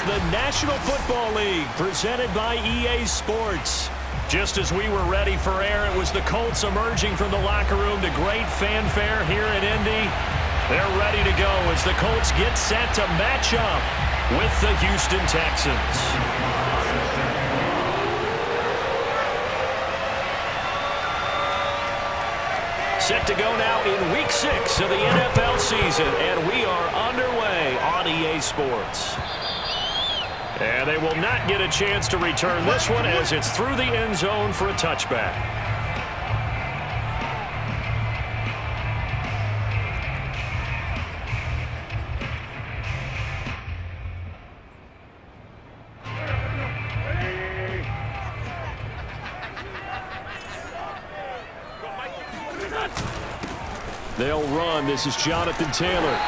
the National Football League, presented by EA Sports. Just as we were ready for air, it was the Colts emerging from the locker room to great fanfare here in Indy. They're ready to go as the Colts get set to match up with the Houston Texans. Set to go now in Week 6 of the NFL season, and we are underway on EA Sports. And they will not get a chance to return this one as it's through the end zone for a touchback. They'll run. This is Jonathan Taylor.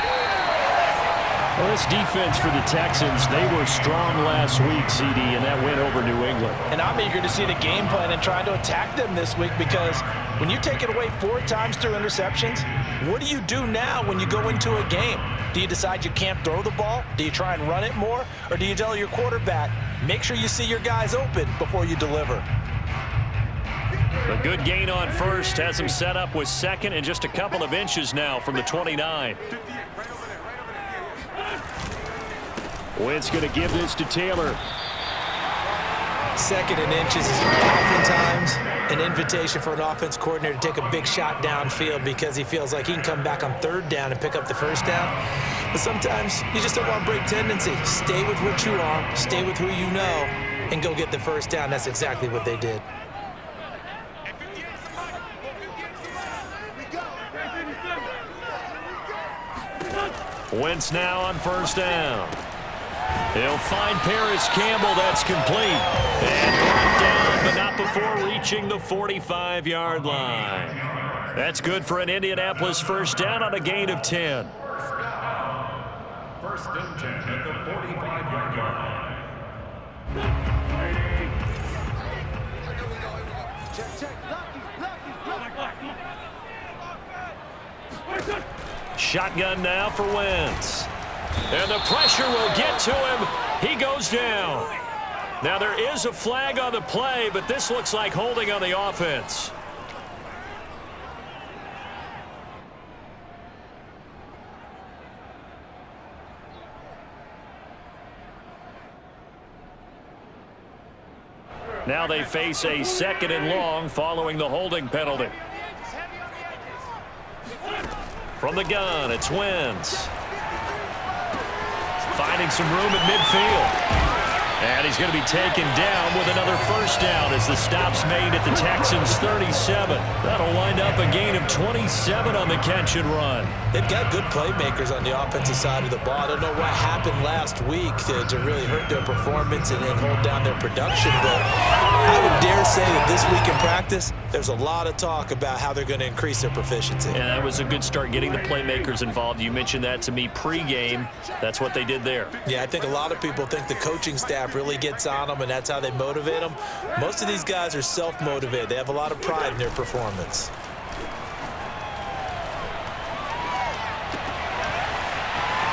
Well, this defense for the Texans, they were strong last week, CD, and that went over New England. And I'm eager to see the game plan and try to attack them this week, because when you take it away 4 times through interceptions, what do you do now when you go into a game? Do you decide you can't throw the ball? Do you try and run it more? Or do you tell your quarterback, make sure you see your guys open before you deliver? A good gain on first has him set up with second and just a couple of inches now from the 29. Wentz going to give this to Taylor. Second and inches is oftentimes an invitation for an offense coordinator to take a big shot downfield because he feels like he can come back on third down and pick up the first down. But sometimes you just don't want to break tendency. Stay with what you are, stay with who you know, and go get the first down. That's exactly what they did. Wentz now on first down. He'll find Paris Campbell. That's complete. And brought down, but not before reaching the 45-yard line. That's good for an Indianapolis first down on a gain of 10. First and 10 at the 45-yard line. Shotgun now for Wentz. And the pressure will get to him. He goes down. Now there is a flag on the play, but this looks like holding on the offense. Now they face a second and long following the holding penalty. From the gun, it's Wentz. Finding some room at midfield. And he's going to be taken down with another first down as the stop's made at the Texans' 37. That'll wind up a gain of 27 on the catch and run. They've got good playmakers on the offensive side of the ball. I don't know what happened last week to really hurt their performance and hold down their production, but I would dare say that this week in practice, there's a lot of talk about how they're going to increase their proficiency. And that was a good start, getting the playmakers involved. You mentioned that to me pregame. That's what they did there. Yeah, I think a lot of people think the coaching staff really gets on them, and that's how they motivate them. Most of these guys are self-motivated. They have a lot of pride in their performance.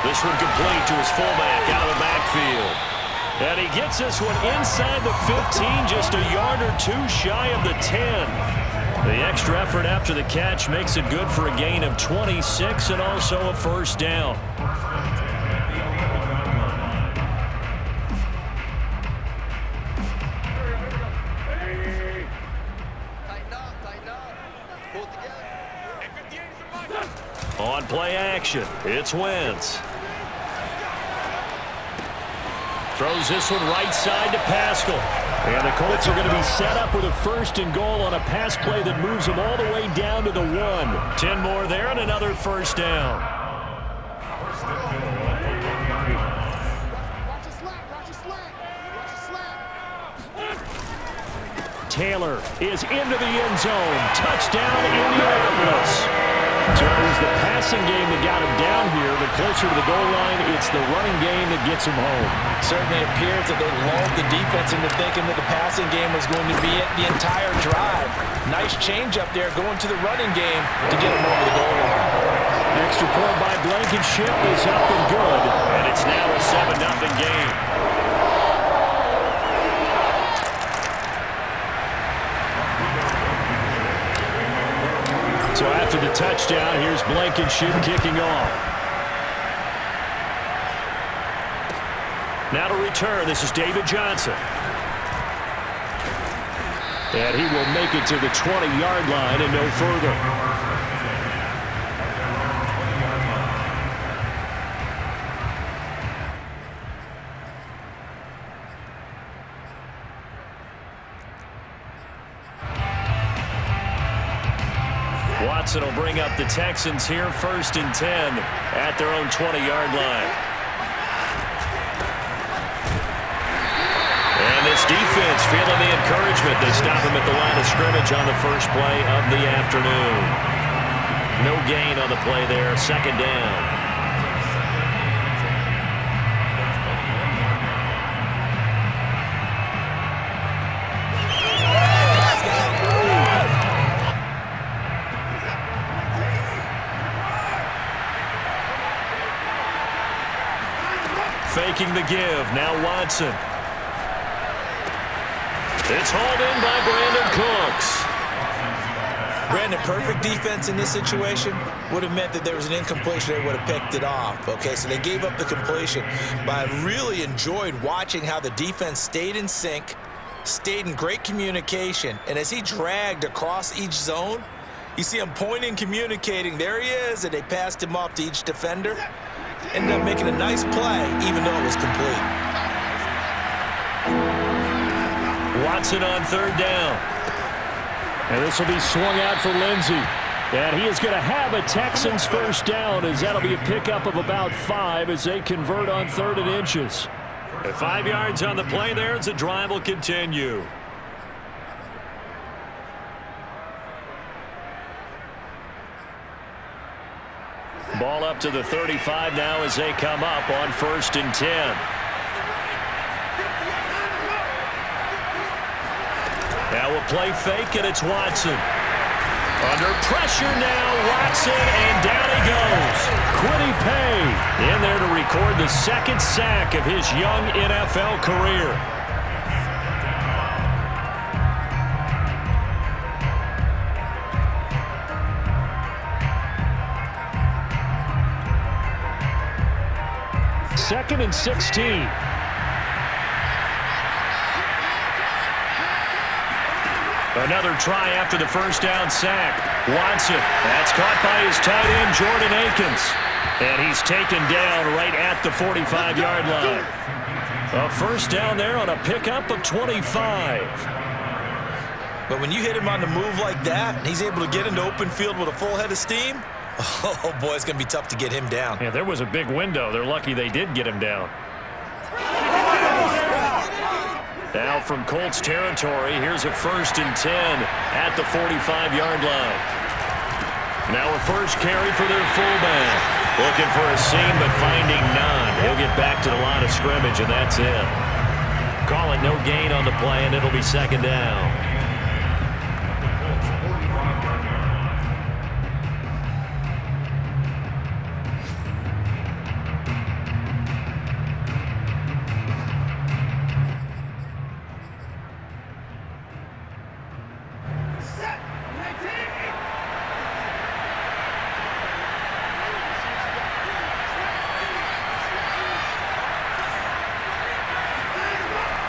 This one complete to his fullback out of the backfield. And he gets this one inside the 15, just a yard or two shy of the 10. The extra effort after the catch makes it good for a gain of 26 and also a first down. On play action, it's Wentz. Throws this one right side to Pascal. And the Colts are going to be set up with a first and goal on a pass play that moves them all the way down to the 1. 10 more there and another first down. Taylor is into the end zone. Touchdown, Indianapolis. So it was the passing game that got him down here, but closer to the goal line, it's the running game that gets him home. Certainly appears that they lulled the defense into thinking that the passing game was going to be it the entire drive. Nice change up there going to the running game to get him over the goal line. Extra point by Blankenship is up and good, and it's now a 7-0 game. the touchdown. Here's Blankenship kicking off. Now to return, this is David Johnson. And he will make it to the 20-yard line and no further. Watson will bring up the Texans here 1st and 10 at their own 20-yard line. And this defense feeling the encouragement. They stop him at the line of scrimmage on the first play of the afternoon. No gain on the play there. 2nd down. Faking the give. Now Watson. It's hauled in by Brandon Cooks. Brandon, perfect defense in this situation would have meant that there was an incompletion. They would have picked it off. Okay, so they gave up the completion. But I really enjoyed watching how the defense stayed in sync, stayed in great communication. And as he dragged across each zone, you see him pointing, communicating. There he is, and they passed him off to each defender. Ended up making a nice play, even though it was complete. Watson on 3rd down. And this will be swung out for Lindsey. And he is going to have a Texans 1st down, as that'll be a pickup of about 5 as they convert on 3rd and inches. At 5 yards on the play there as the drive will continue. Ball up to the 35 now as they come up on 1st and 10. Now we'll play fake, and it's Watson. Under pressure now, Watson, and down he goes. Quiddy Pay in there to record the 2nd sack of his young NFL career. Second and 16. Another try after the 1st down sack. Watson, that's caught by his tight end, Jordan Akins. And he's taken down right at the 45-yard line. A 1st down there on a pickup of 25. But when you hit him on the move like that, and he's able to get into open field with a full head of steam, oh, boy, it's going to be tough to get him down. Yeah, there was a big window. They're lucky they did get him down. Now from Colts territory, here's a 1st and 10 at the 45-yard line. Now a first carry for their fullback. Looking for a seam, but finding none. He'll get back to the line of scrimmage, and that's it. Call it no gain on the play, and it'll be 2nd down.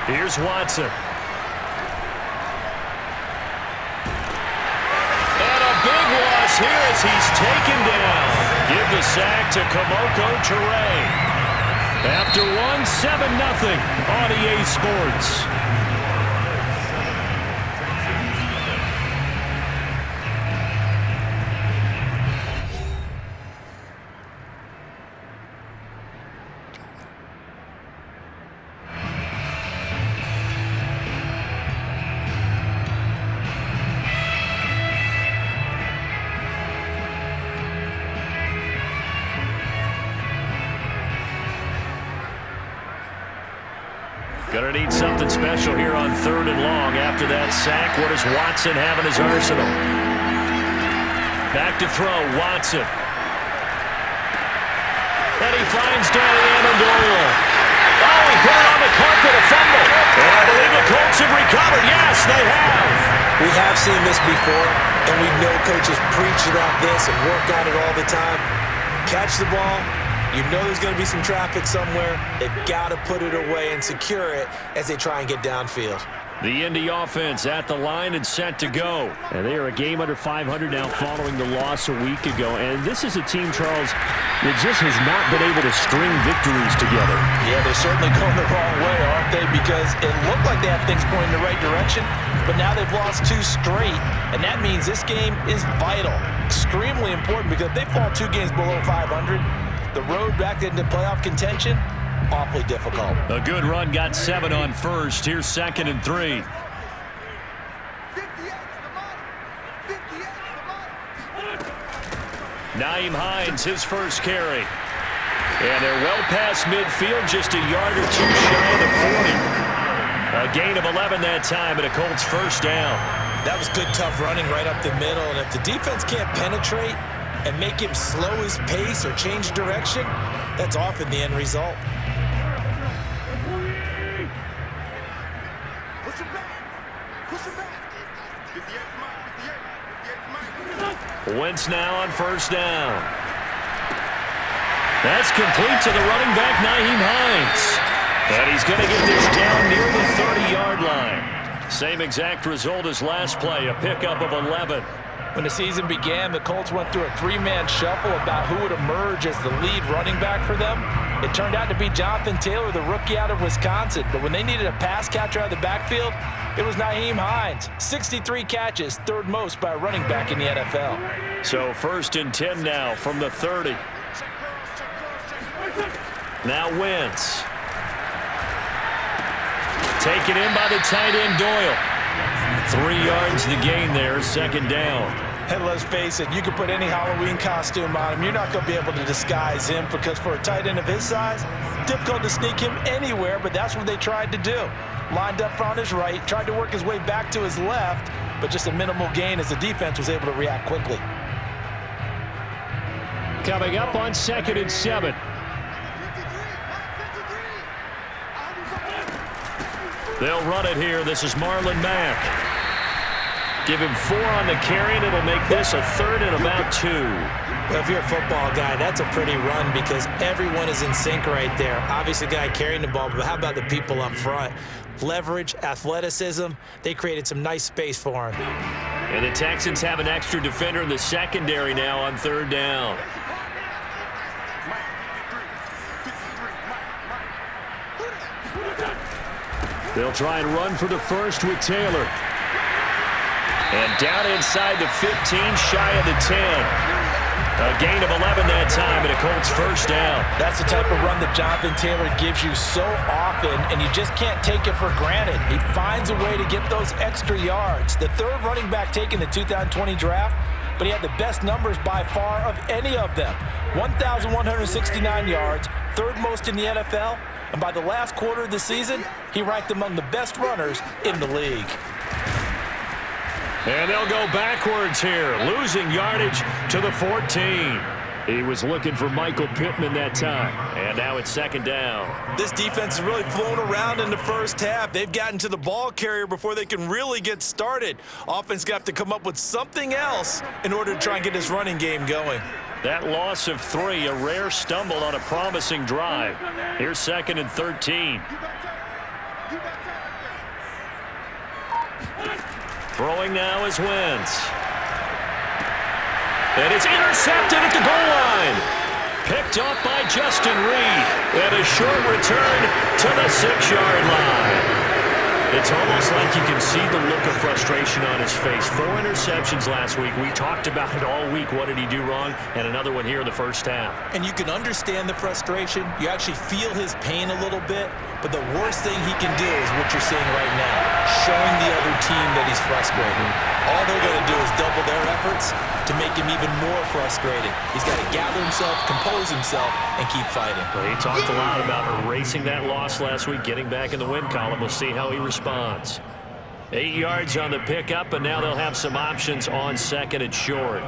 Here's Watson. And a big loss here as he's taken down. Give the sack to Kamoko Toure. After one, 7-0 on EA Sports. Gonna need something special here on 3rd and long. After that sack, what does Watson have in his arsenal? Back to throw, Watson. And he finds Danny Amendola. Oh, he put it on the carpet, a fumble. And I believe the Colts have recovered. Yes, they have. We have seen this before, and we know coaches preach about this and work on it all the time. Catch the ball. You know there's going to be some traffic somewhere. They've got to put it away and secure it as they try and get downfield. The Indy offense at the line and set to go. And they are a game under 500 now following the loss a week ago. And this is a team, Charles, that just has not been able to string victories together. Yeah, they're certainly going the wrong way, aren't they? Because it looked like they had things pointing in the right direction, but now they've lost 2 straight. And that means this game is vital, extremely important, because if they fall 2 games below 500, the road back into playoff contention, awfully difficult. A good run, got 7 on first. Here's 2nd and 3. Nyheim Hines, his first carry. And they're well past midfield, just a yard or 2 shy of the 40. A gain of 11 that time, and a Colts first down. That was good, tough running right up the middle, and if the defense can't penetrate and make him slow his pace or change direction, that's often the end result. Wentz now on first down. That's complete to the running back, Nyheim Hines. And he's going to get this down near the 30-yard line. Same exact result as last play, a pickup of 11. When the season began, the Colts went through a 3-man shuffle about who would emerge as the lead running back for them. It turned out to be Jonathan Taylor, the rookie out of Wisconsin. But when they needed a pass catcher out of the backfield, it was Nyheim Hines. 63 catches, 3rd most by a running back in the NFL. So 1st and 10 now from the 30. Now Wentz. Taken in by the tight end Doyle. 3 yards the gain there, 2nd down. And let's face it, you can put any Halloween costume on him. You're not going to be able to disguise him, because for a tight end of his size, difficult to sneak him anywhere, but that's what they tried to do. Lined up on his right, tried to work his way back to his left, but just a minimal gain as the defense was able to react quickly. Coming up on 2nd and 7. They'll run it here. This is Marlon Mack. Give him 4 on the carry, and it'll make this a 3rd and about 2. Well, if you're a football guy, that's a pretty run, because everyone is in sync right there. Obviously, the guy carrying the ball, but how about the people up front? Leverage, athleticism, they created some nice space for him. And the Texans have an extra defender in the secondary now on 3rd down. They'll try and run for the first with Taylor. And down inside the 15, shy of the 10. A gain of 11 that time, and a Colts first down. That's the type of run that Jonathan Taylor gives you so often, and you just can't take it for granted. He finds a way to get those extra yards. The 3rd running back taken the 2020 draft, but he had the best numbers by far of any of them. 1,169 yards, 3rd most in the NFL, and by the last quarter of the season, he ranked among the best runners in the league. And they'll go backwards here, losing yardage to the 14. He was looking for Michael Pittman that time, and now it's 2nd down. This defense has really flown around in the first half. They've gotten to the ball carrier before they can really get started. Offense got to come up with something else in order to try and get this running game going. That loss of 3, a rare stumble on a promising drive. Here's 2nd and 13. Throwing now is Wentz. And it's intercepted at the goal line. Picked off by Justin Reed. And a short return to the 6-yard line. It's almost like you can see the look of frustration on his face. 4 interceptions last week. We talked about it all week. What did he do wrong? And another one here in the first half. And you can understand the frustration. You actually feel his pain a little bit. But the worst thing he can do is what you're seeing right now, showing the other team that he's frustrated. All they're going to do is double their efforts to make him even more frustrated. He's got to gather himself, compose himself, and keep fighting. Well, he talked a lot about erasing that loss last week, getting back in the win column. We'll see how he responds. 8 yards on the pickup, and now they'll have some options on 2nd and short.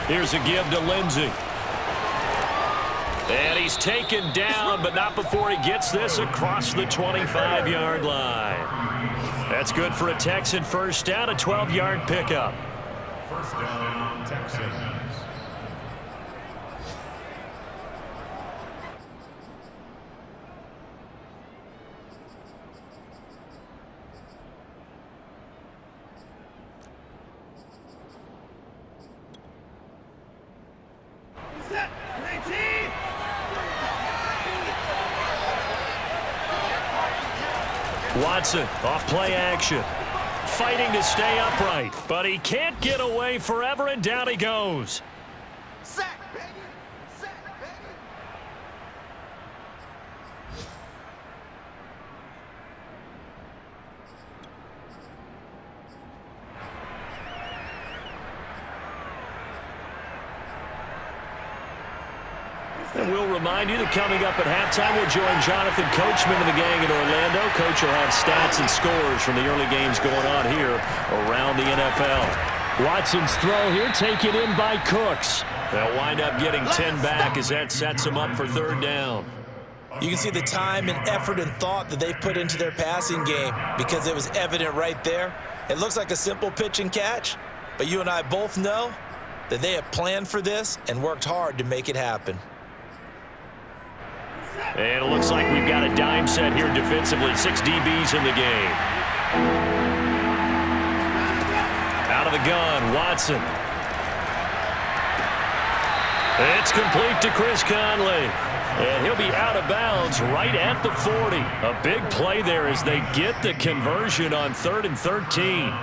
Here's a give to Lindsey. And he's taken down, but not before he gets this across the 25-yard line. That's good for a Texan first down, a 12-yard pickup. First down, Texans. Watson off play action. Fighting to stay upright, but he can't get away forever, and down he goes. Sack, baby. Sack, baby. And we'll remind you that coming up at halftime, we'll join Jonathan Coachman and the gang in Orlando. Coach will have stats and scores from the early games going on here around the NFL. Watson's throw here taken in by Cooks. They'll wind up getting 10 back as that sets them up for third down. You can see the time and effort and thought that they've put into their passing game because it was evident right there. It looks like a simple pitch and catch, but you and I both know that they have planned for this and worked hard to make it happen. And it looks like we've got a dime set here defensively. 6 DBs in the game. Out of the gun, Watson. It's complete to Chris Conley. And he'll be out of bounds right at the 40. A big play there as they get the conversion on 3rd and 13.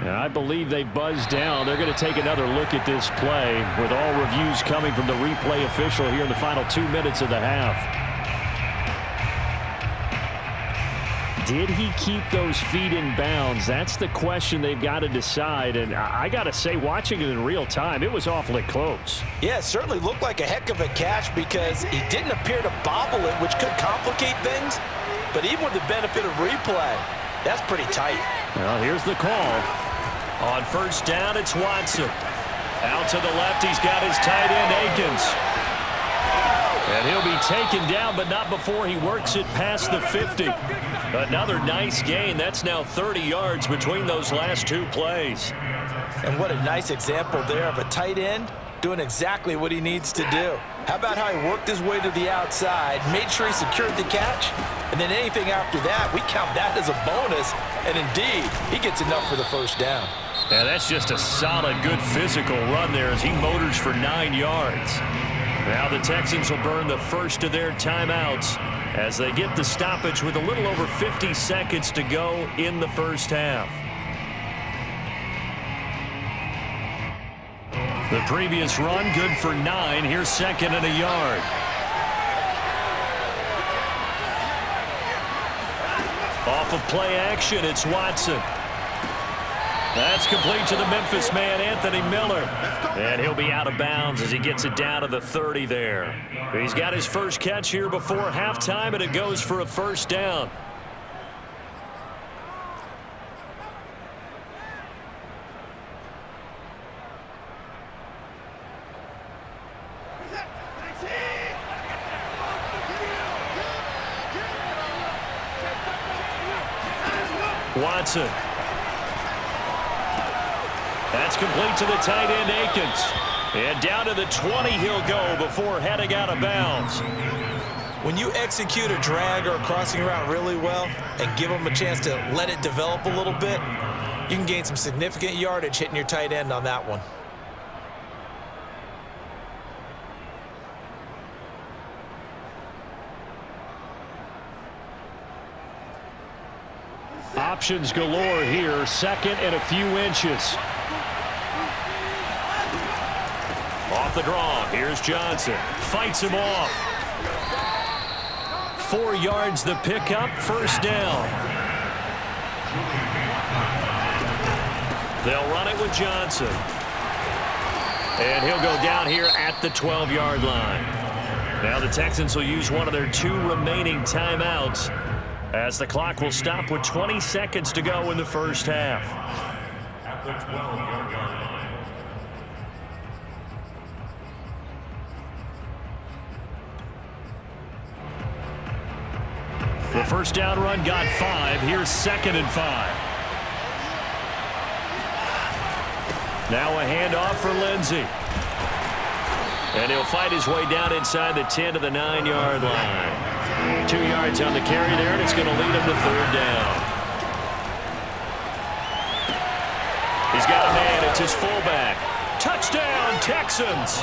And I believe they buzzed down. They're going to take another look at this play with all reviews coming from the replay official here in the final 2 minutes of the half. Did he keep those feet in bounds? That's the question they've got to decide. And I got to say, watching it in real time, it was awfully close. Yeah, it certainly looked like a heck of a catch because he didn't appear to bobble it, which could complicate things. But even with the benefit of replay, that's pretty tight. Well, here's the call. On first down, it's Watson. Out to the left, he's got his tight end, Akins. And he'll be taken down, but not before he works it past the 50. Another nice gain. That's now 30 yards between those last 2 plays. And what a nice example there of a tight end doing exactly what he needs to do. How about how he worked his way to the outside, made sure he secured the catch, and then anything after that, we count that as a bonus. And indeed, he gets enough for the first down. Yeah, that's just a solid, good physical run there as he motors for 9 yards. Now the Texans will burn the first of their timeouts as they get the stoppage with a little over 50 seconds to go in the first half. The previous run, good for 9. Here's 2nd and a yard. Off of play action, it's Watson. That's complete to the Memphis man, Anthony Miller. And he'll be out of bounds as he gets it down to the 30 there. He's got his first catch here before halftime, and it goes for a first down. Watson. That's complete to the tight end, Akins. And down to the 20 he'll go before heading out of bounds. When you execute a drag or a crossing route really well and give them a chance to let it develop a little bit, you can gain some significant yardage hitting your tight end on that one. Options galore here, 2nd and a few inches. Off the draw, here's Johnson. Fights him off. 4 yards the pickup, first down. They'll run it with Johnson. And he'll go down here at the 12-yard line. Now the Texans will use one of their 2 remaining timeouts as the clock will stop with 20 seconds to go in the first half. At the 12-yard line. The first down run got 5. Here's 2nd and 5. Now a handoff for Lindsey. And he'll fight his way down inside the 10 to the 9-yard line. 2 yards on the carry there, and it's going to lead him to 3rd down. He's got a man. It's his fullback. Touchdown, Texans.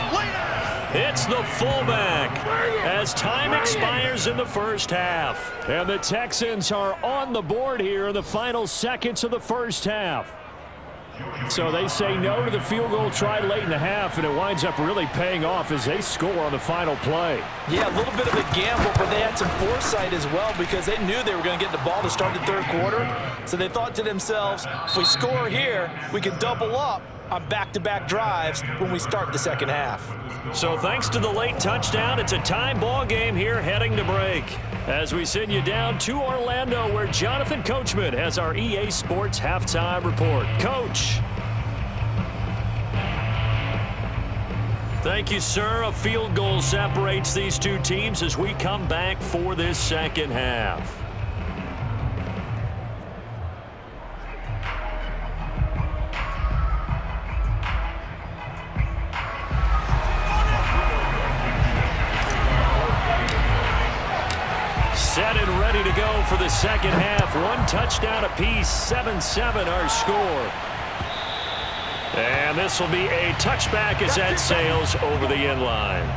It's the fullback as time expires in the first half. And the Texans are on the board here in the final seconds of the first half. So they say no to the field goal try late in the half, and it winds up really paying off as they score on the final play. Yeah, a little bit of a gamble, but they had some foresight as well because they knew they were going to get the ball to start the 3rd quarter. So they thought to themselves, if we score here, we can double up on back-to-back drives when we start the 2nd half. So thanks to the late touchdown, it's a tie ball game here heading to break. As we send you down to Orlando, where Jonathan Coachman has our EA Sports halftime report. Coach. Thank you, sir. A field goal separates these two teams as we come back for this 2nd half. Set and ready to go for the 2nd half. 1 touchdown apiece, 7-7 our score. And this will be a touchback as that sails over the end line.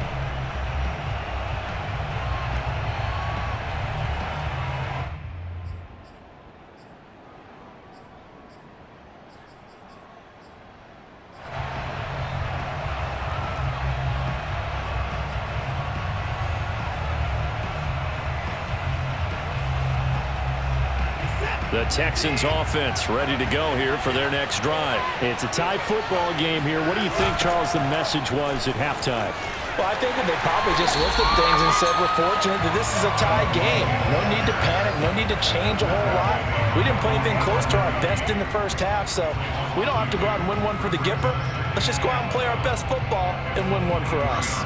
The Texans offense ready to go here for their next drive. It's a tie football game here. What do you think, Charles, the message was at halftime? Well, I think that they probably just looked at things and said, we're fortunate that this is a tie game. No need to panic. No need to change a whole lot. We didn't play anything close to our best in the first half, so we don't have to go out and win one for the Gipper. Let's just go out and play our best football and win one for us.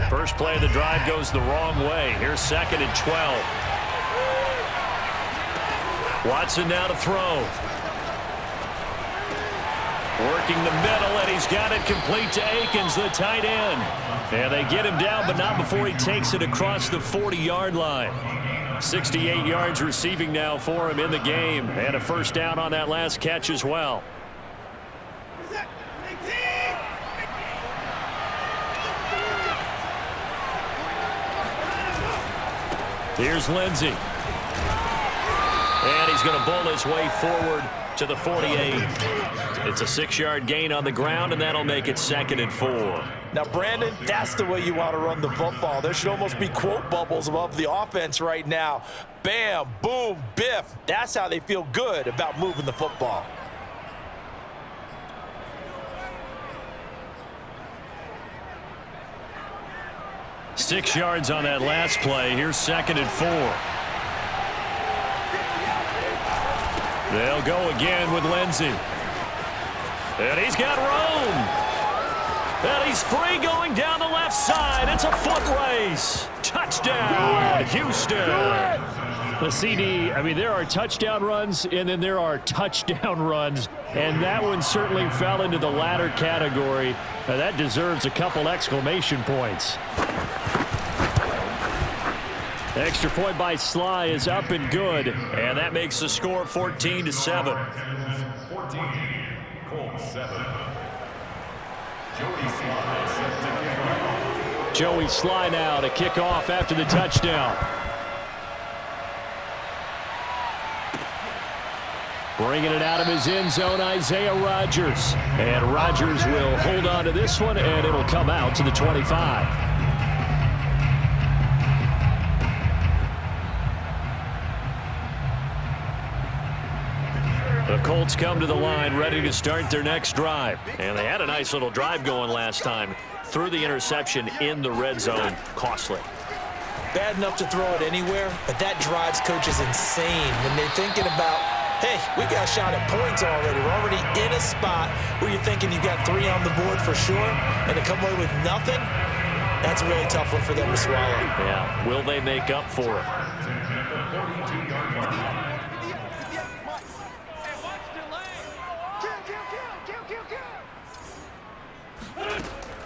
First play of the drive goes the wrong way. Here's 2nd and 12. Watson now to throw. Working the middle, and he's got it complete to Akins, the tight end. And they get him down, but not before he takes it across the 40-yard line. 68 yards receiving now for him in the game, and a first down on that last catch as well. Here's Lindsey. And he's going to bull his way forward to the 48. It's a 6-yard gain on the ground, and that'll make it 2nd and 4. Now, Brandon, that's the way you want to run the football. There should almost be quote bubbles above the offense right now. Bam, boom, biff. That's how they feel good about moving the football. Six yards on that last play. Here's 2nd and 4. They'll go again with Lindsey. And he's got room. And he's free going down the left side. It's a foot race. Touchdown, Houston. The CD, I mean, there are touchdown runs, and then there are touchdown runs. And that one certainly fell into the latter category. Now, that deserves a couple exclamation points. Extra point by Sly is up and good, and that makes the score 14-7. 14, Colts 7. Joey Sly now to kick off after the touchdown. Bringing it out of his end zone, Isaiah Rodgers. And Rodgers will hold on to this one, and it'll come out to the 25. The Colts come to the line ready to start their next drive. And they had a nice little drive going last time. Threw the interception in the red zone. Costly. bad enough to throw it anywhere, but that drives coaches insane when they're thinking about, hey, we got a shot at points already. We're already in a spot where you're thinking you got 3 on the board for sure, and to come away with nothing, that's a really tough one for them to swallow. Yeah, will they make up for it?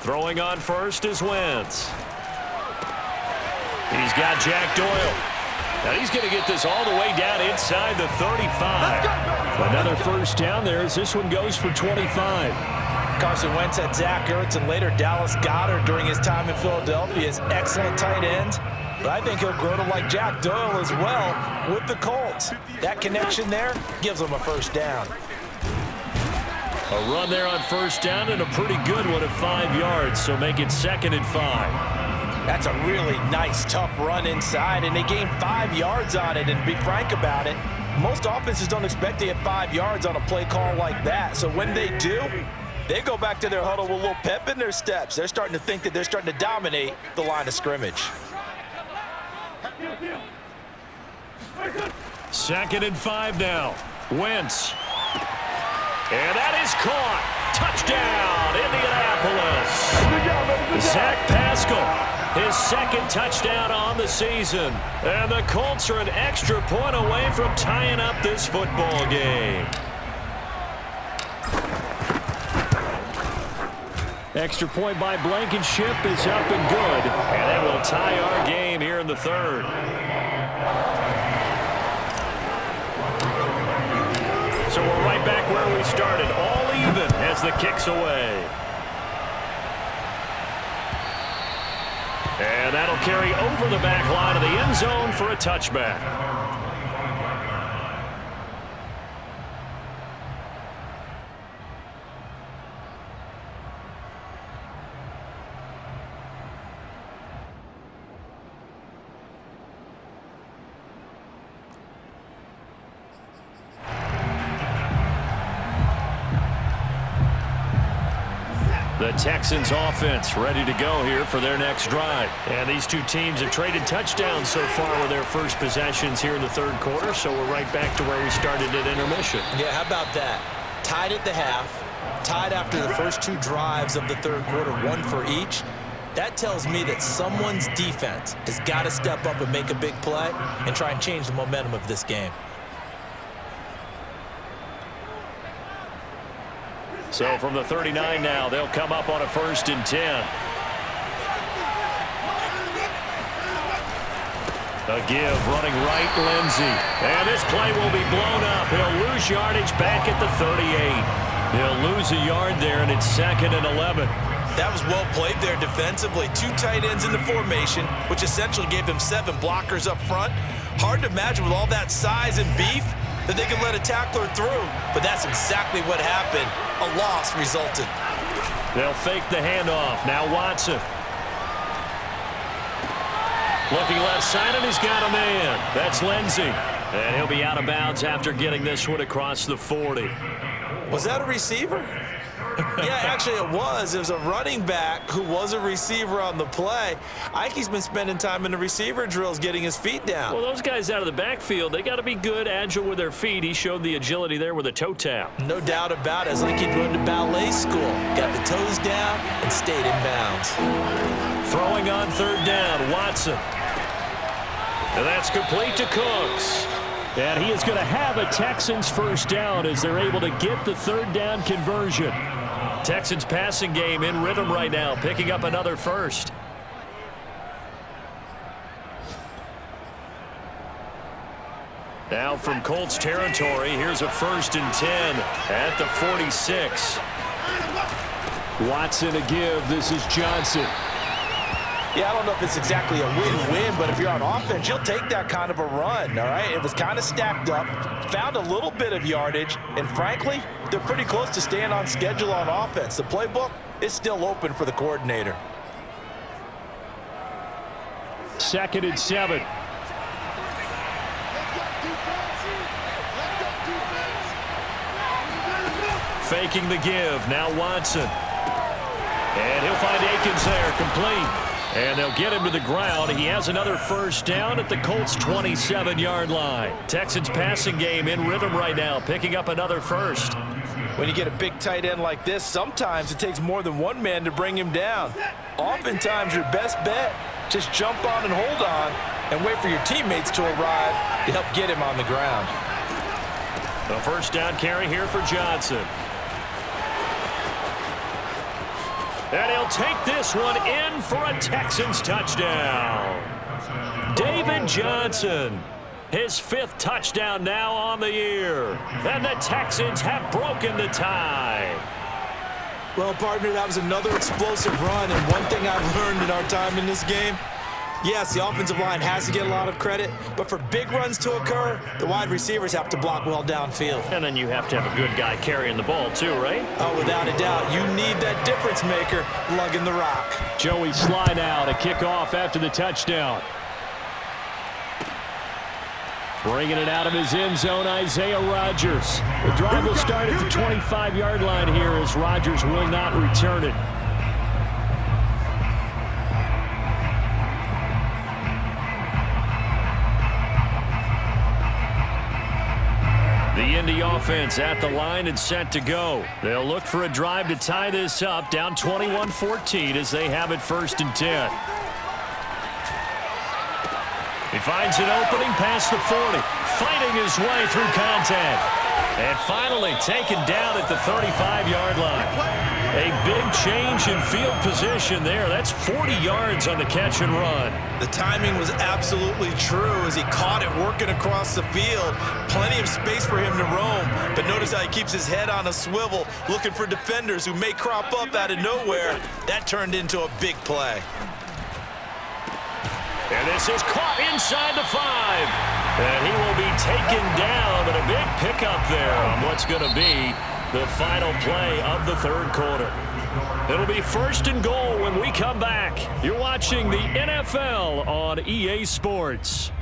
Throwing on first is Wentz. He's got Jack Doyle. Now he's going to get this all the way down inside the 35. Another first down there as this one goes for 25. Carson Wentz had Zach Ertz and later Dallas Goedert during his time in Philadelphia as excellent tight ends. But I think he'll grow to like Jack Doyle as well with the Colts. That connection there gives him a first down. A run there on first down and a pretty good one at 5 yards, so make it 2nd and 5. That's a really nice, tough run inside, and they gained 5 yards on it. And to be frank about it, most offenses don't expect to get 5 yards on a play call like that. So when they do, they go back to their huddle with a little pep in their steps. They're starting to think that they're starting to dominate the line of scrimmage. 2nd and 5 now. Wentz. And that is caught. Touchdown, Indianapolis. Zach Pascal, his 2nd touchdown on the season. And the Colts are an extra point away from tying up this football game. Extra point by Blankenship is up and good. And it will tie our game here in the 3rd. So we're right back where we started, all even as the kick's away. And that'll carry over the back line of the end zone for a touchback. The Texans offense ready to go here for their next drive. And these two teams have traded touchdowns so far with their first possessions here in the 3rd quarter, so we're right back to where we started at intermission. Yeah, how about that? Tied at the half, tied after the first 2 drives of the 3rd quarter, 1 for each. That tells me that someone's defense has got to step up and make a big play and try and change the momentum of this game. So from the 39 now, they'll come up on a 1st and 10. A give running right, Lindsey. And this play will be blown up. He'll lose yardage back at the 38. He'll lose a yard there, and it's 2nd and 11. That was well played there defensively. 2 tight ends in the formation, which essentially gave them 7 blockers up front. Hard to imagine with all that size and beef that they could let a tackler through, but that's exactly what happened. A loss resulted. They'll fake the handoff. Now Watson. Looking left side, and he's got a man. That's Lindsey. And he'll be out of bounds after getting this one across the 40. Was that a receiver? Yeah, actually it was. It was a running back who was a receiver on the play. Ike's been spending time in the receiver drills getting his feet down. Well, those guys out of the backfield, they got to be good, agile with their feet. He showed the agility there with a toe tap. No doubt about it. It's like he'd run to ballet school. Got the toes down and stayed in bounds. Throwing on 3rd down, Watson. And that's complete to Cooks. And he is going to have a Texans first down as they're able to get the 3rd down conversion. Texans passing game in rhythm right now, picking up another first. Now from Colts territory, here's a 1st and 10 at the 46. Watson a give. This is Johnson. Yeah, I don't know if it's exactly a win-win, but if you're on offense, you'll take that kind of a run, all right? It was kind of stacked up, found a little bit of yardage, and frankly, they're pretty close to staying on schedule on offense. The playbook is still open for the coordinator. 2nd and 7. Faking the give, now Watson. And he'll find Akins there, complete. And they'll get him to the ground. He has another first down at the Colts' 27-yard line. Texans passing game in rhythm right now, picking up another first. When you get a big tight end like this, sometimes it takes more than one man to bring him down. Oftentimes, your best bet, just jump on and hold on and wait for your teammates to arrive to help get him on the ground. The first down carry here for Johnson. And he'll take this one in for a Texans touchdown. David Johnson, his 5th touchdown now on the year. And the Texans have broken the tie. Well, partner, that was another explosive run, and one thing I've learned in our time in this game, yes, the offensive line has to get a lot of credit, but for big runs to occur, the wide receivers have to block well downfield. And then you have to have a good guy carrying the ball too, right? Oh, without a doubt. You need that difference maker lugging the rock. Joey Sly now to kick off after the touchdown. Bringing it out of his end zone, Isaiah Rodgers. The drive will start at the 25-yard line here as Rodgers will not return it. The Indy offense at the line and set to go. They'll look for a drive to tie this up, down 21-14 as they have it 1st and 10. He finds an opening past the 40, fighting his way through contact. And finally taken down at the 35-yard line. A big change in field position there. That's 40 yards on the catch and run. The timing was absolutely true as he caught it working across the field. Plenty of space for him to roam, but notice how he keeps his head on a swivel, looking for defenders who may crop up out of nowhere. That turned into a big play. And this is caught inside the 5. And he will be taken down, but a big pickup there on what's going to be the final play of the 3rd quarter. It'll be 1st and goal when we come back. You're watching the NFL on EA Sports.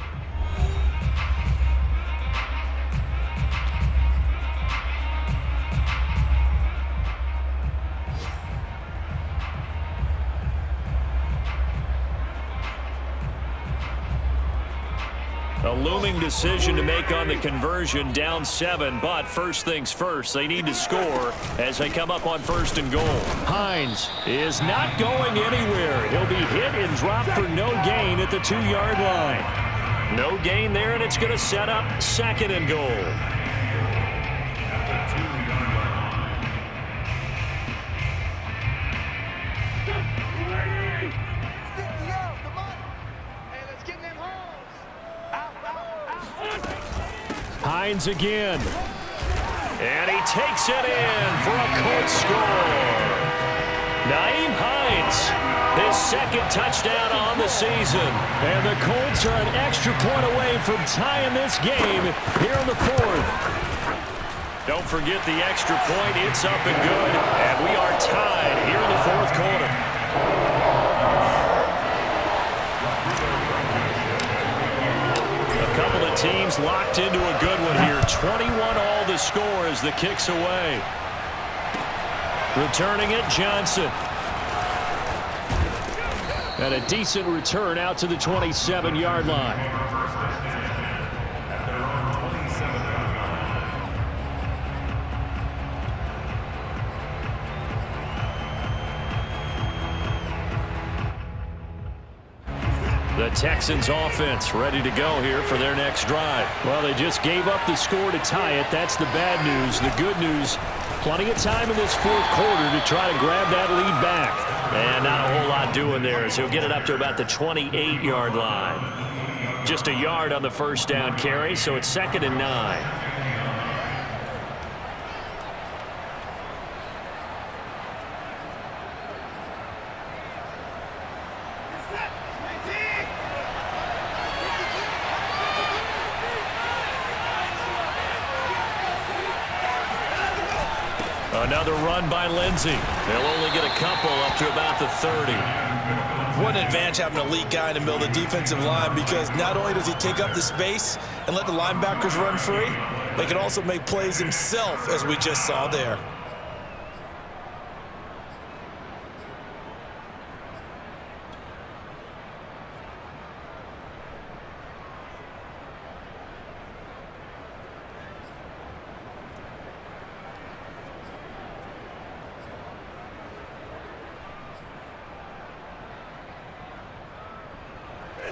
A looming decision to make on the conversion, down 7, but first things first, they need to score as they come up on 1st and goal. Hines is not going anywhere. He'll be hit and dropped for no gain at the 2-yard line. No gain there, and it's going to set up 2nd and goal. Hines again. And he takes it in for a Colts score. Nyheim Hines, his 2nd touchdown on the season. And the Colts are an extra point away from tying this game here in the 4th. Don't forget the extra point. It's up and good. And we are tied here in the 4th quarter. Teams locked into a good one here. 21 all the score as the kick's away. Returning it, Johnson. And a decent return out to the 27-yard line. The Texans offense ready to go here for their next drive. Well, they just gave up the score to tie it. That's the bad news. The good news, plenty of time in this 4th quarter to try to grab that lead back. And not a whole lot doing there as he'll get it up to about the 28-yard line. Just a yard on the first down carry, so it's 2nd and 9. Another run by Lindsey. They'll only get a couple up to about the 30. What an advantage having an elite guy in the middle of the defensive line, because not only does he take up the space and let the linebackers run free, but he can also make plays himself, as we just saw there.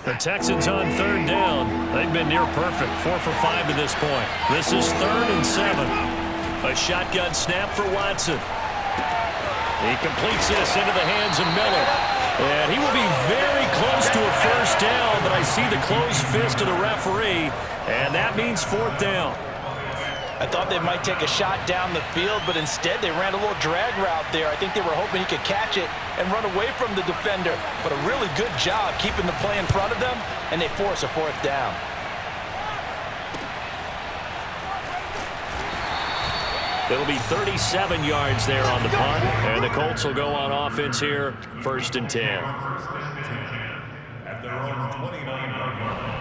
The Texans on third down. They've been near perfect, 4 for 5 to this point. This is 3rd and 7. A shotgun snap for Watson. He completes this into the hands of Miller. And he will be very close to a first down, but I see the closed fist of the referee, and that means 4th down. I thought they might take a shot down the field, but instead they ran a little drag route there. I think they were hoping he could catch it and run away from the defender. But a really good job keeping the play in front of them, and they force a 4th down. It'll be 37 yards there on the punt, and the Colts will go on offense here, 1st and 10. At their own 29-yard line.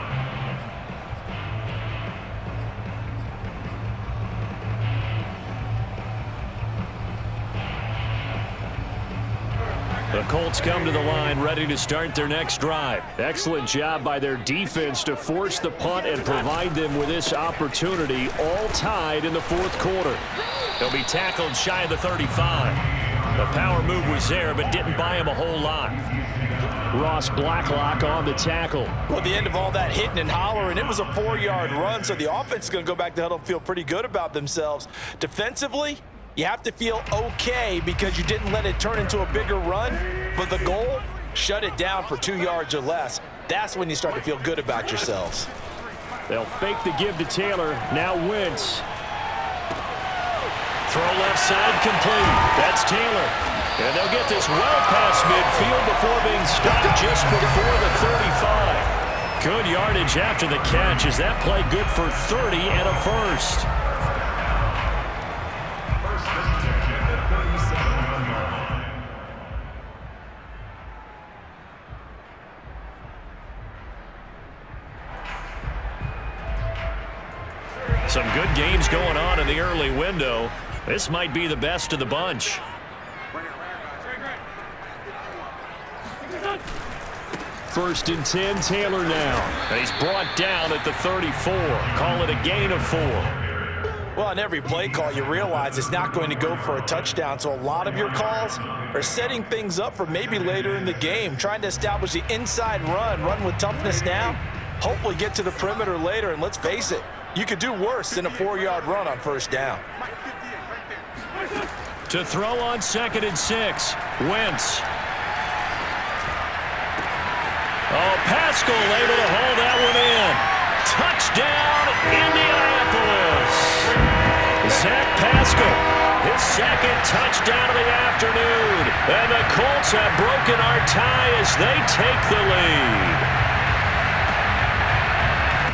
The Colts come to the line ready to start their next drive. Excellent job by their defense to force the punt and provide them with this opportunity, all tied in the 4th quarter. They'll be tackled shy of the 35. The power move was there, but didn't buy him a whole lot. Ross Blacklock on the tackle. Well, at the end of all that hitting and hollering, it was a 4-yard run, so the offense is going to go back to huddle and feel pretty good about themselves. Defensively, you have to feel okay because you didn't let it turn into a bigger run, but the goal, shut it down for 2 yards or less. That's when you start to feel good about yourselves. They'll fake the give to Taylor. Now Wentz. Throw left side complete. That's Taylor. And they'll get this well past midfield before being stopped just before the 35. Good yardage after the catch as that play good for 30 and a first. Some good games going on in the early window. This might be the best of the bunch. First and 10, Taylor now. And he's brought down at the 34. Call it a gain of 4. Well, on every play call, you realize it's not going to go for a touchdown, so a lot of your calls are setting things up for maybe later in the game, trying to establish the inside run with toughness now, hopefully get to the perimeter later, and let's face it, you could do worse than a 4-yard run on first down. To throw on 2nd and 6, Wentz. Oh, Pascal able to hold that one in. Touchdown, Indianapolis. Zach Pascal, his 2nd touchdown of the afternoon. And the Colts have broken our tie as they take the lead.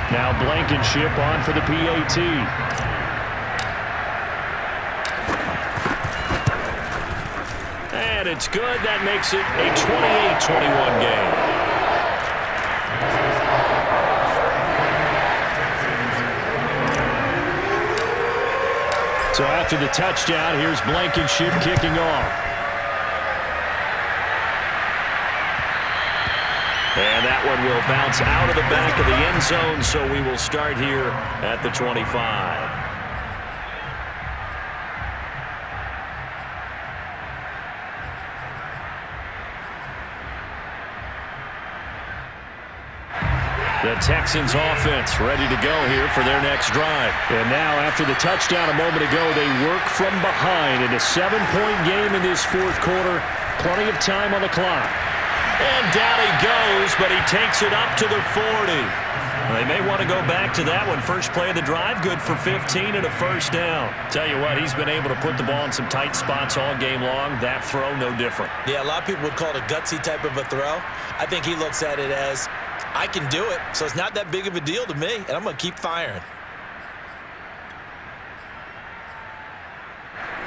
Now Blankenship on for the PAT. And it's good. That makes it a 28-21 game. So after the touchdown, here's Blankenship kicking off. And that one will bounce out of the back of the end zone, so we will start here at the 25. The Texans offense ready to go here for their next drive. And now after the touchdown a moment ago, they work from behind in a 7-point game in this 4th quarter. Plenty of time on the clock. And down he goes, but he takes it up to the 40. They may want to go back to that one. First play of the drive, good for 15 and a first down. Tell you what, he's been able to put the ball in some tight spots all game long. That throw, no different. Yeah, a lot of people would call it a gutsy type of a throw. I think he looks at it as, I can do it, so it's not that big of a deal to me, and I'm going to keep firing.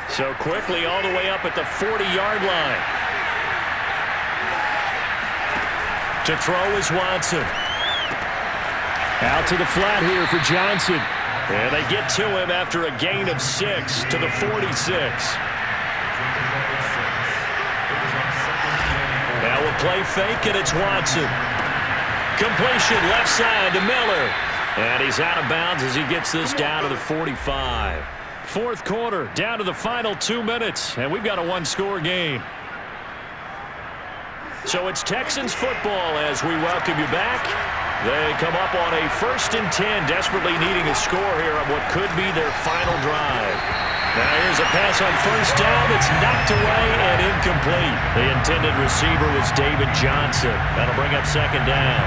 So quickly all the way up at the 40-yard line. To throw is Watson. Out to the flat here for Johnson. And they get to him after a gain of 6 to the 46. Now a play fake, and it's Watson. Completion left side to Miller. And he's out of bounds as he gets this down to the 45. 4th quarter, down to the final 2 minutes, and we've got a 1-score game. So it's Texans football as we welcome you back. They come up on a 1st and 10, desperately needing a score here on what could be their final drive. Now here's a pass on 1st down. It's knocked away and incomplete. The intended receiver was David Johnson. That'll bring up 2nd down.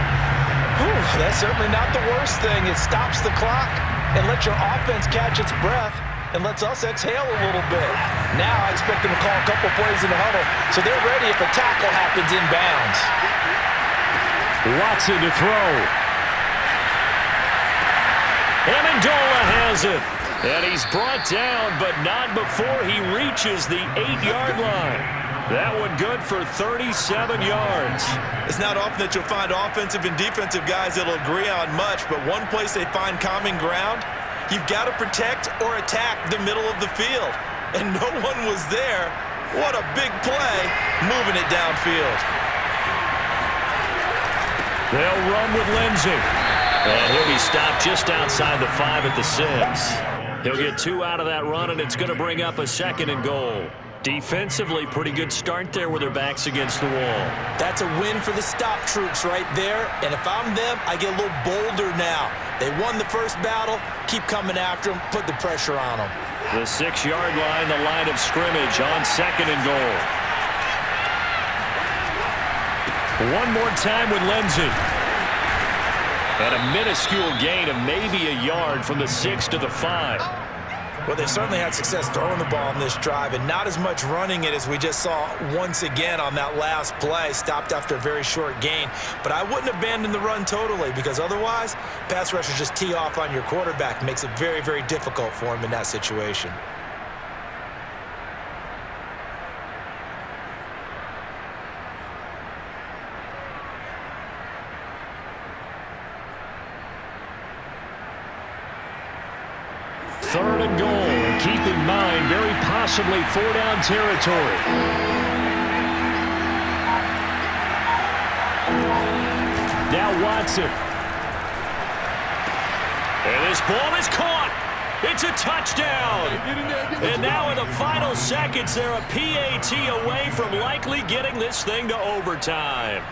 Whew, that's certainly not the worst thing. It stops the clock and lets your offense catch its breath and lets us exhale a little bit. Now I expect them to call a couple plays in the huddle so they're ready if a tackle happens inbounds. Watson to throw. Amendola has it. And he's brought down, but not before he reaches the 8-yard line. That one good for 37 yards. It's not often that you'll find offensive and defensive guys that'll agree on much, but one place they find common ground, you've got to protect or attack the middle of the field. And no one was there. What a big play, moving it downfield. They'll run with Lindsey. And he'll be stopped just outside the 5 at the 6. He'll get 2 out of that run, and it's going to bring up a 2nd and goal. Defensively, pretty good start there with their backs against the wall. That's a win for the stop troops right there. And if I'm them, I get a little bolder now. They won the first battle. Keep coming after them. Put the pressure on them. The 6-yard line, the line of scrimmage on 2nd and goal. One more time with Lindsey. And a minuscule gain of maybe a yard from the 6 to the 5. Well, they certainly had success throwing the ball on this drive and not as much running it as we just saw once again on that last play. Stopped after a very short gain. But I wouldn't abandon the run totally because otherwise, pass rushers just tee off on your quarterback. Makes it very, very difficult for him in that situation. Third and goal, and keep in mind, very possibly 4-down territory. Now Watson. And this ball is caught. It's a touchdown. And now in the final seconds, they're a PAT away from likely getting this thing to overtime.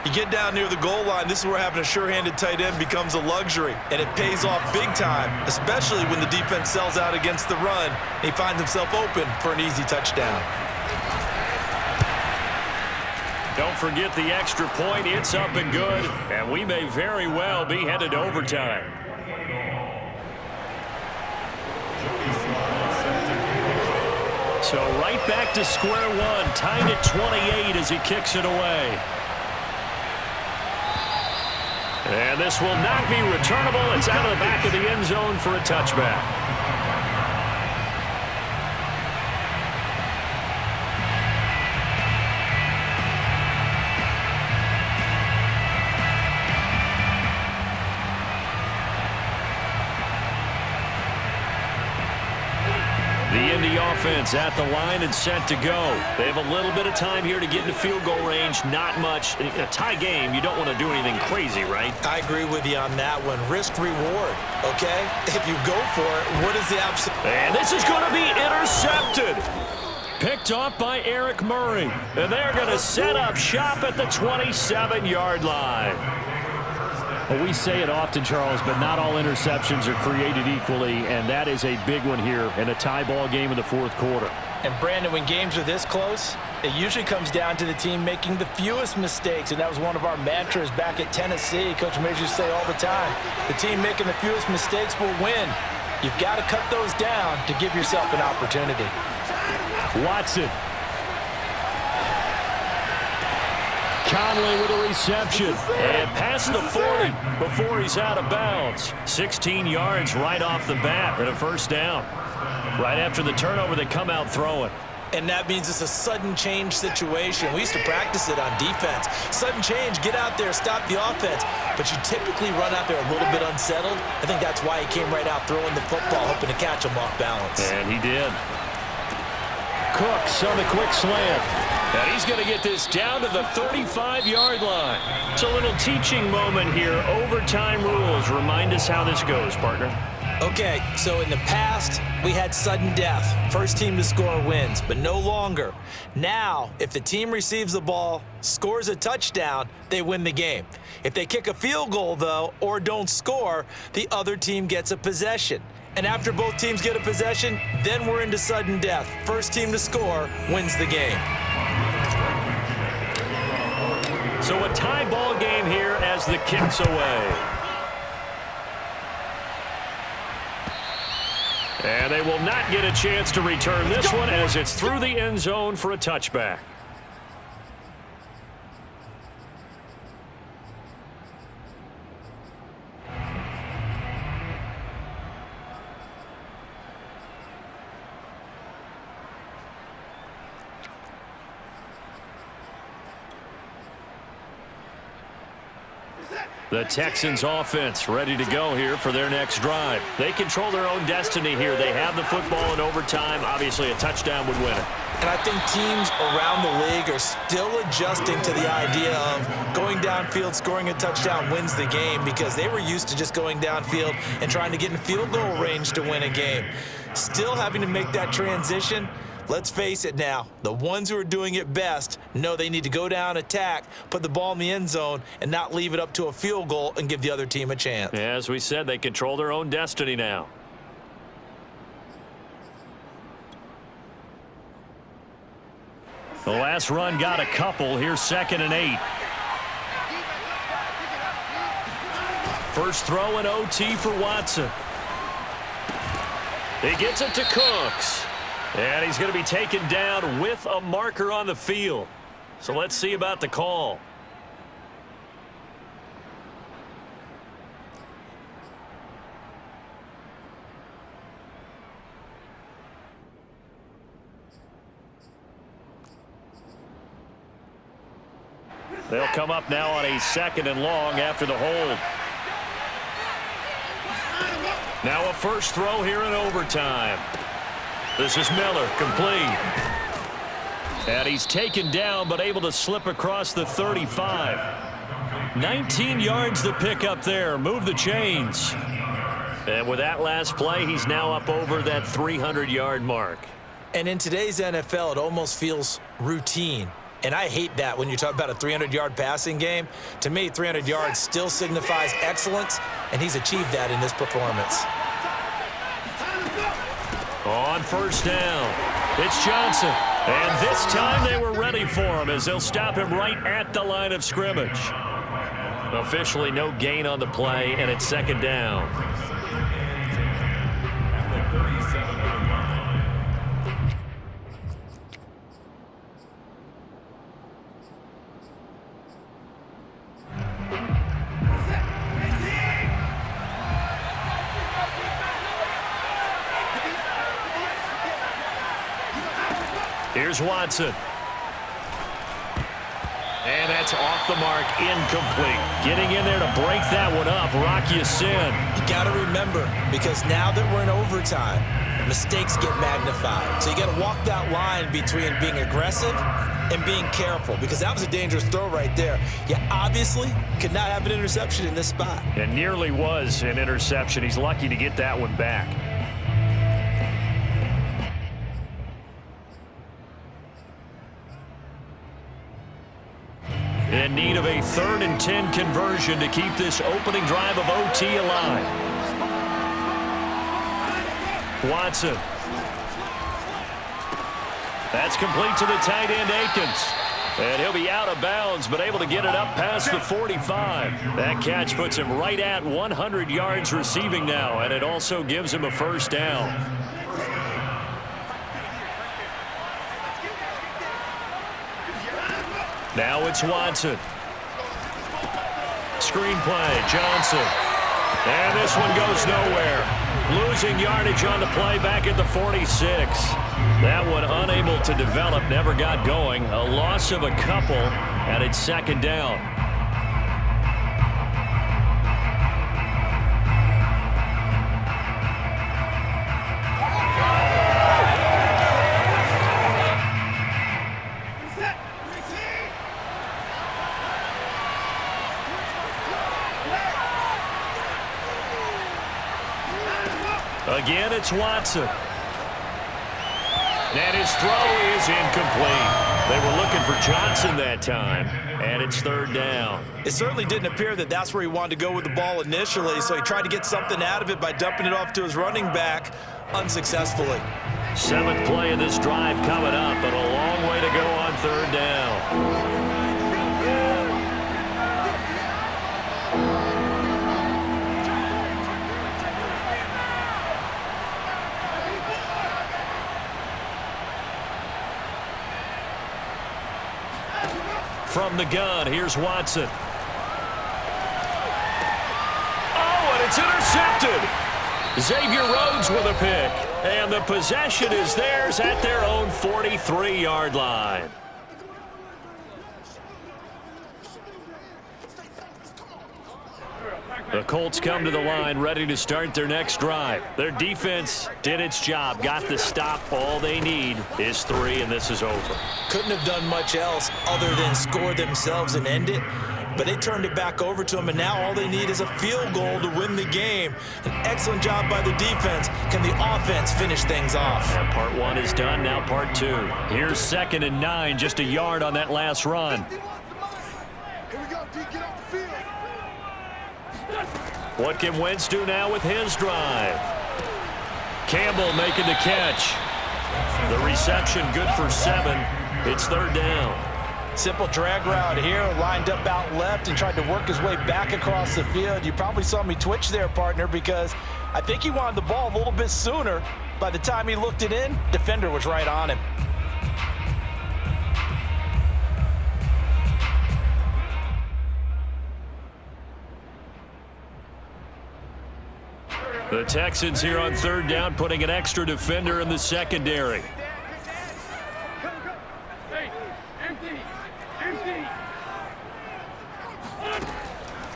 You get down near the goal line, this is where having a sure-handed tight end becomes a luxury, and it pays off big time, especially when the defense sells out against the run, and he finds himself open for an easy touchdown. Don't forget the extra point. It's up and good, and we may very well be headed to overtime. So right back to square one, tied at 28 as he kicks it away. And this will not be returnable. It's out of the back of the end zone for a touchback. The Indy offense at the line and set to go. They have a little bit of time here to get into field goal range. Not much. In a tie game, you don't want to do anything crazy, right? I agree with you on that one. Risk reward, okay? If you go for it, what is the option? And this is going to be intercepted. Picked off by Eric Murray. And they're going to set up shop at the 27-yard line. Well, we say it often, Charles, but not all interceptions are created equally, and that is a big one here in a tie ball game in the fourth quarter. And, Brandon, when games are this close, it usually comes down to the team making the fewest mistakes, and that was one of our mantras back at Tennessee. Coach Majors used to say all the time, the team making the fewest mistakes will win. You've got to cut those down to give yourself an opportunity. Watson. Conley with a reception. And past the 40 before he's out of bounds. 16 yards right off the bat and a first down. Right after the turnover, they come out throwing. And that means it's a sudden change situation. We used to practice it on defense. Sudden change, get out there, stop the offense. But you typically run out there a little bit unsettled. I think that's why he came right out throwing the football, hoping to catch him off balance. And he did. Cooks on the quick slant. And he's going to get this down to the 35-yard line. It's a little teaching moment here. Overtime rules. Remind us how this goes, partner. Okay, so in the past, we had sudden death. First team to score wins, but no longer. Now, if the team receives the ball, scores a touchdown, they win the game. If they kick a field goal, though, or don't score, the other team gets a possession. And after both teams get a possession, then we're into sudden death. First team to score wins the game. So a tie ball game here as the kick's away. And they will not get a chance to return this one as it's through the end zone for a touchback. The Texans offense ready to go here for their next drive. They control their own destiny here. They have the football in overtime. Obviously, a touchdown would win it. And I think teams around the league are still adjusting to the idea of going downfield, scoring a touchdown wins the game, because they were used to just going downfield and trying to get in field goal range to win a game. Still having to make that transition. Let's face it now, the ones who are doing it best know they need to go down, attack, put the ball in the end zone, and not leave it up to a field goal and give the other team a chance. Yeah, as we said, they control their own destiny now. The last run got a couple. Here's 2nd and 8. First throw in OT for Watson. He gets it to Cooks. And he's going to be taken down with a marker on the field. So let's see about the call. They'll come up now on a 2nd and long after the hold. Now a first throw here in overtime. This is Miller, complete. And he's taken down, but able to slip across the 35. 19 yards to pick up there. Move the chains. And with that last play, he's now up over that 300-yard mark. And in today's NFL, it almost feels routine. And I hate that when you talk about a 300-yard passing game. To me, 300 yards still signifies excellence, and he's achieved that in this performance. On first down, it's Johnson. And this time they were ready for him as they'll stop him right at the line of scrimmage. Officially no gain on the play, and it's 2nd down. Here's Watson. And that's off the mark, incomplete. Getting in there to break that one up, Rocky Sin. You got to remember, because now that we're in overtime, mistakes get magnified. So you got to walk that line between being aggressive and being careful, because that was a dangerous throw right there. You obviously could not have an interception in this spot. It nearly was an interception. He's lucky to get that one back. In need of a 3rd and 10 conversion to keep this opening drive of OT alive. Watson. That's complete to the tight end, Akins. And he'll be out of bounds, but able to get it up past the 45. That catch puts him right at 100 yards receiving now, and it also gives him a first down. Now it's Watson. Screen play, Johnson. And this one goes nowhere. Losing yardage on the play back at the 46. That one unable to develop, never got going. A loss of a couple, and it's 2nd down. Again, it's Watson. And his throw is incomplete. They were looking for Johnson that time, and it's third down. It certainly didn't appear that that's where he wanted to go with the ball initially, so he tried to get something out of it by dumping it off to his running back unsuccessfully. 7th play of this drive coming up, but a long way to go on third down. From the gun, here's Watson. Oh, and it's intercepted. Xavier Rhodes with a pick. And the possession is theirs at their own 43-yard line. The Colts come to the line ready to start their next drive. Their defense did its job, got the stop. All they need is 3, and this is over. Couldn't have done much else other than score themselves and end it. But they turned it back over to them, and now all they need is a field goal to win the game. An excellent job by the defense. Can the offense finish things off? Yeah, part 1 is done, now part 2. Here's 2nd and 9, just a yard on that last run. Here we go, D, get off the field. What can Wentz do now with his drive? Campbell making the catch. The reception good for 7. It's third down. Simple drag route here, lined up out left and tried to work his way back across the field. You probably saw me twitch there, partner, because I think he wanted the ball a little bit sooner. By the time he looked it in, defender was right on him. The Texans here on third down, putting an extra defender in the secondary.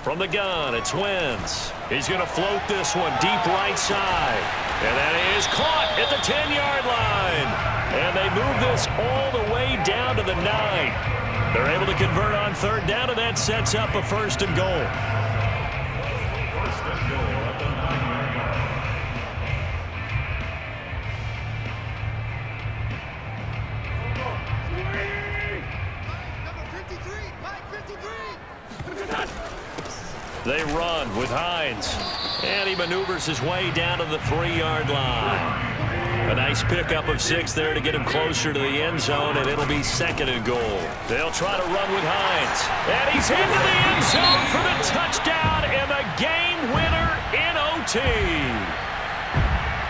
From the gun, it's Wentz. He's going to float this one deep right side. And that is caught at the 10-yard line. And they move this all the way down to the 9. They're able to convert on third down, and that sets up a 1st and goal. They run with Hines. And he maneuvers his way down to the 3-yard line. A nice pickup of 6 there to get him closer to the end zone, and it'll be 2nd and goal. They'll try to run with Hines. And he's into the end zone for the touchdown and the game winner in OT.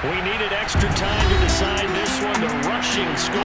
We needed extra time to decide this one. The rushing score.